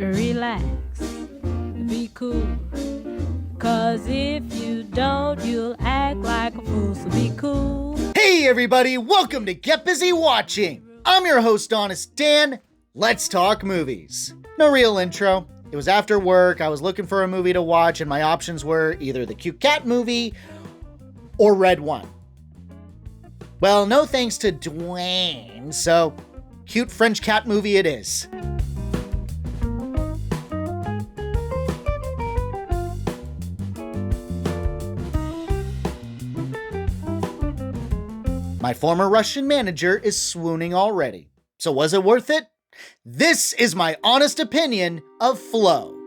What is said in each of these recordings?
relax, be cool. Cause if you don't, you'll act like a fool, so be cool. Hey everybody, welcome to Get Busy Watching. I'm your host, Honest Dan. Let's talk movies. No real intro. It was after work, I was looking for a movie to watch, and my options were either the cute cat movie or Red One. Well, no thanks to Dwayne, so cute French cat movie it is. My former Russian manager is swooning already. So was it worth it? This is my honest opinion of Flow.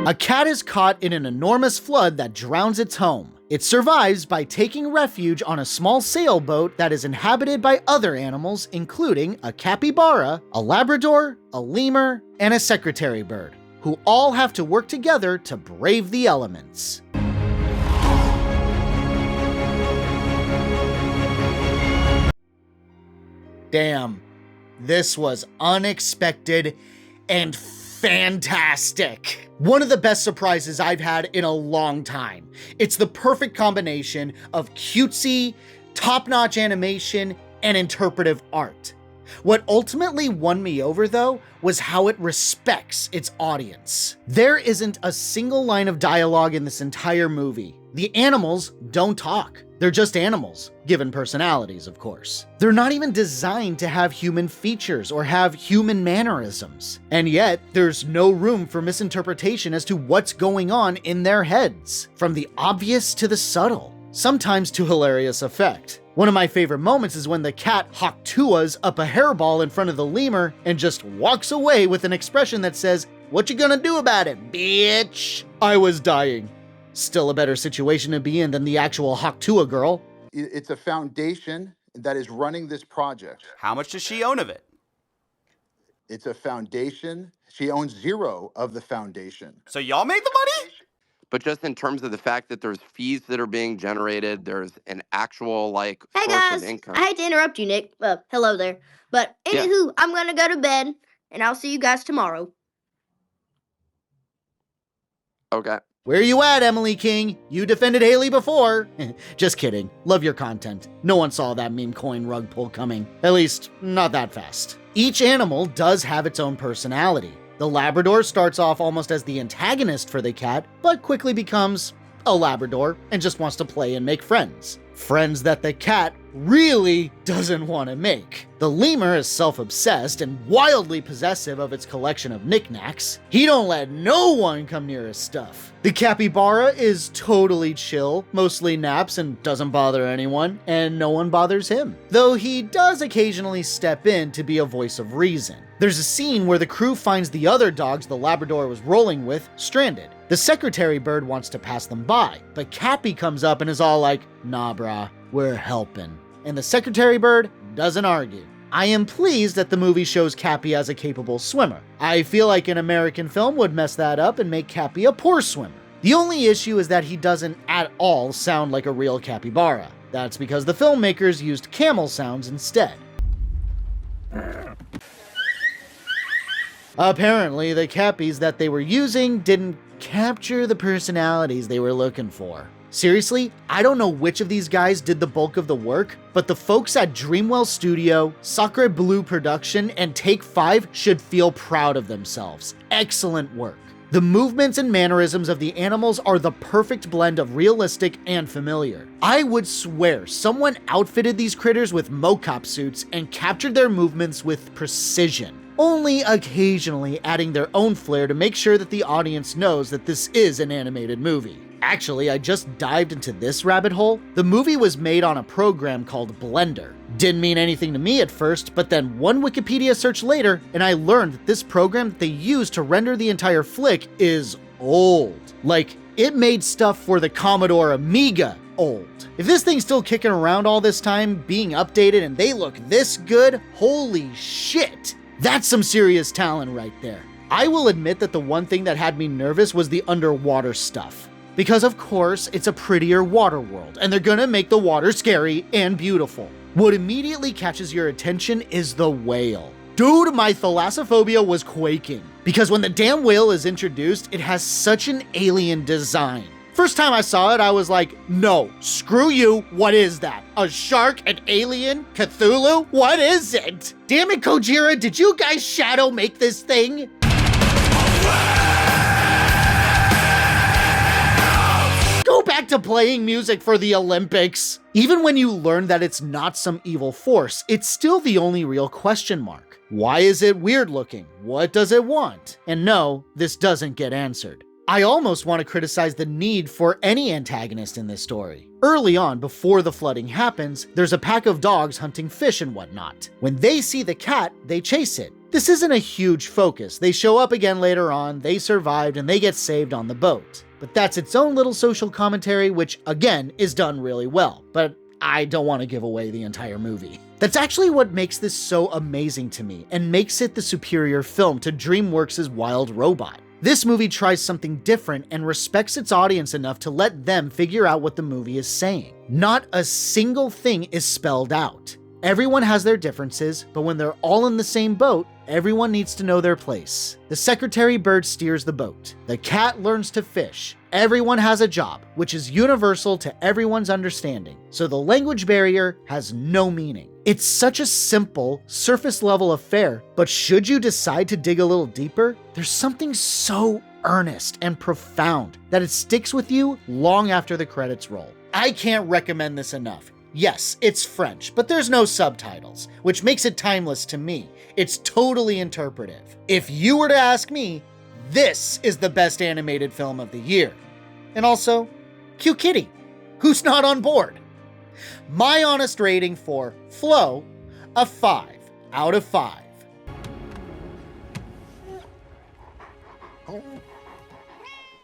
A cat is caught in an enormous flood that drowns its home. It survives by taking refuge on a small sailboat that is inhabited by other animals, including a capybara, a Labrador, a lemur, and a secretary bird, who all have to work together to brave the elements. Damn, this was unexpected and fantastic. One of the best surprises I've had in a long time. It's the perfect combination of cutesy, top-notch animation, and interpretive art. What ultimately won me over, though, was how it respects its audience. There isn't a single line of dialogue in this entire movie. The animals don't talk. They're just animals, given personalities, of course. They're not even designed to have human features or have human mannerisms. And yet, there's no room for misinterpretation as to what's going on in their heads, from the obvious to the subtle, sometimes to hilarious effect. One of my favorite moments is when the cat hawk-tuas up a hairball in front of the lemur and just walks away with an expression that says, "What you gonna do about it, bitch?" I was dying. Still a better situation to be in than the actual Hawk-Tua girl. It's a foundation that is running this project. How much does she own of it? It's a foundation. She owns zero of the foundation. So y'all made the money? But just in terms of the fact that there's fees that are being generated, there's an actual, Hey source guys, of income. I hate to interrupt you, Nick. Well, hello there. But anywho, I'm gonna go to bed, and I'll see you guys tomorrow. Okay. Where you at, Emily King? You defended Haley before. Just kidding. Love your content. No one saw that meme coin rug pull coming. At least, not that fast. Each animal does have its own personality. The Labrador starts off almost as the antagonist for the cat, but quickly becomes a Labrador and just wants to play and make friends. Friends that the cat really doesn't want to make. The lemur is self-obsessed and wildly possessive of its collection of knickknacks. He don't let no one come near his stuff. The capybara is totally chill, mostly naps and doesn't bother anyone, and no one bothers him. Though he does occasionally step in to be a voice of reason. There's a scene where the crew finds the other dogs the Labrador was rolling with stranded. The secretary bird wants to pass them by, but Cappy comes up and is all like, "Nah brah, we're helping." And the secretary bird doesn't argue. I am pleased that the movie shows Cappy as a capable swimmer. I feel like an American film would mess that up and make Cappy a poor swimmer. The only issue is that he doesn't at all sound like a real capybara. That's because the filmmakers used camel sounds instead. Apparently, the cappies that they were using didn't capture the personalities they were looking for. Seriously, I don't know which of these guys did the bulk of the work, but the folks at Dreamwell Studio, Sacre Blue Production, and Take 5 should feel proud of themselves. Excellent work. The movements and mannerisms of the animals are the perfect blend of realistic and familiar. I would swear someone outfitted these critters with mocap suits and captured their movements with precision, only occasionally adding their own flair to make sure that the audience knows that this is an animated movie. Actually, I just dived into this rabbit hole. The movie was made on a program called Blender. Didn't mean anything to me at first, but then one Wikipedia search later, and I learned that this program that they used to render the entire flick is old. Like, it made stuff for the Commodore Amiga old. If this thing's still kicking around all this time, being updated, and they look this good, holy shit. That's some serious talent right there. I will admit that the one thing that had me nervous was the underwater stuff. Because of course, it's a prettier water world, and they're gonna make the water scary and beautiful. What immediately catches your attention is the whale. Dude, my thalassophobia was quaking. Because when the damn whale is introduced, it has such an alien design. First time I saw it, I was like, no, screw you, what is that? A shark, an alien, Cthulhu? What is it? Damn it, Gojira, did you guys shadow make this thing? Go back to playing music for the Olympics. Even when you learn that it's not some evil force, it's still the only real question mark. Why is it weird looking? What does it want? And no, this doesn't get answered. I almost want to criticize the need for any antagonist in this story. Early on, before the flooding happens, there's a pack of dogs hunting fish and whatnot. When they see the cat, they chase it. This isn't a huge focus. They show up again later on, they survived, and they get saved on the boat. But that's its own little social commentary, which again is done really well. But I don't want to give away the entire movie. That's actually what makes this so amazing to me, and makes it the superior film to DreamWorks' Wild Robot. This movie tries something different and respects its audience enough to let them figure out what the movie is saying. Not a single thing is spelled out. Everyone has their differences, but when they're all in the same boat, everyone needs to know their place. The secretary bird steers the boat. The cat learns to fish. Everyone has a job, which is universal to everyone's understanding, so the language barrier has no meaning. It's such a simple, surface-level affair, but should you decide to dig a little deeper, there's something so earnest and profound that it sticks with you long after the credits roll. I can't recommend this enough. Yes, it's French, but there's no subtitles, which makes it timeless to me. It's totally interpretive. If you were to ask me, this is the best animated film of the year. And also, cute kitty. Who's not on board? My honest rating for Flow, a 5 out of 5.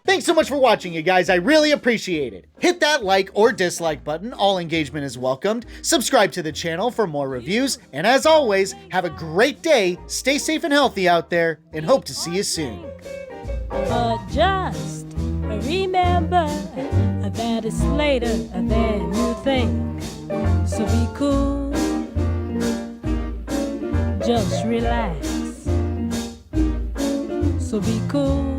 Thanks so much for watching, you guys. I really appreciate it. Hit that like or dislike button. All engagement is welcomed. Subscribe to the channel for more reviews. And as always, have a great day. Stay safe and healthy out there, and hope to see you soon. Just remember that it's later than you think. So be cool. Just relax. So be cool.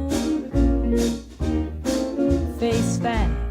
Face facts.